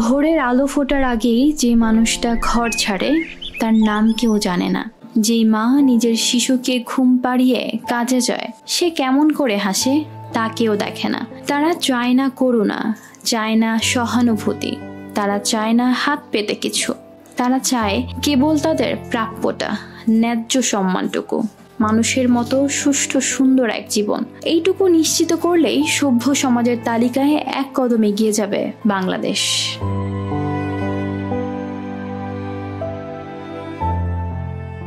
ভোরের আলো ফোটার আগেই যে মানুষটা ঘর ছাড়ে তার নাম কেউ জানে না। যেই মা নিজের শিশুকে ঘুম পাড়িয়ে কাজে যায়, সে কেমন করে হাসে তা কেউ দেখে না। তারা চায় না করুণা, চায় না সহানুভূতি, তারা চায় না হাত পেতে কিছু। তারা চায় কেবল তাদের প্রাপ্যটা, ন্যায্য সম্মানটুকু, মানুষের মতো সুষ্ঠু সুন্দর এক জীবন। এইটুকু নিশ্চিত করলেই সভ্য সমাজের তালিকায় এক কদম এগিয়ে যাবে বাংলাদেশ।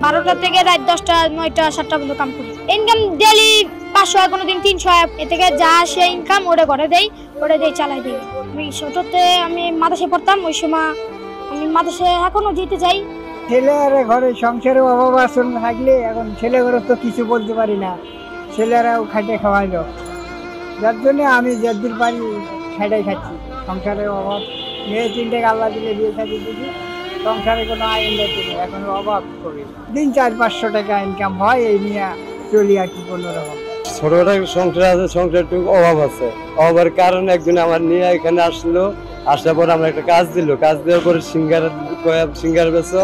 12টা থেকে রাত 10টা 9টা 7টা পর্যন্ত কাম করি। ইনকাম ডেইলি 500, কোনোদিন 300। এ থেকে যা আসে ইনকাম ওটা ঘরে দেই, চালাই দেই। আমি ছোটতে মাদ্রাসায় পড়তাম, ওই সময় আমি মাদ্রাসায় এখনো দিতে যাই। ছেলেরা ঘরে সংসারের অভাব আসন থাকলে এখন ছেলেগুলো তো কিছু বলতে পারি না, ছেলেরাও খাটে খাওয়াইলো, যার জন্য আমি যতদূর পারি খাটাই খাচ্ছি। সংসারের অভাব, মেয়ে 3টে আল্লাহ দিলে বিয়ে থাকি দিদি, সংসারে কোনো আয় ইনকাম নেই, এখন অভাব করি। দিন 400-500 টাকা ইনকাম হয়, এই নিয়ে চলি আর কি কোনো রকম। ছোটটা সংসার আছে, সংসারটুকু অভাব আছে। অভাবের কারণে একদিন আমার নিয়ে এখানে আসলো, আসার পর আমরা একটা কাজ দিল, কাজ দেওয়ার পরে সিঙ্গার বেচো,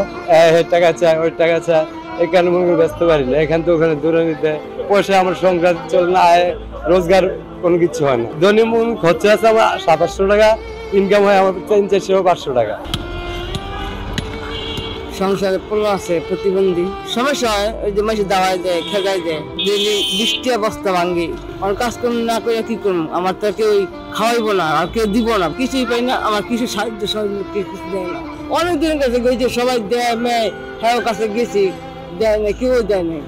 টাকা চায়, ওই টাকা চায়, এখানে মনে ব্যস্ত পারি না। এখান থেকে ওখানে দূরে নিতে পয়সা আমার সংসার চলে না, আয় রোজগার কোনো কিছু হয় না। দৈনিক খরচা আছে আমার 700-800 টাকা, ইনকাম হয় আমার 400-500 টাকা। সংসারে পোলা আছে, প্রতিবন্ধী, সমস্যা হয়। ওই যে মাসে দাওয়াই দেয়, খেগাই দেয়, ডেলি 20টা বস্তা ভাঙ্গি। আমার কাজকর্ম না করে কি করবো? আমার তো কেউ খাওয়াইবো না, আর কেউ দিব না, কিছুই পাই না। আমার কিছু সাহায্য কিছু দেয় না। অনেকদিনের কাছে গেছি, সবাই দেয়, মেয়ে হ্যাঁ কাছে গেছি, দেয় না, কেউ দেয় না।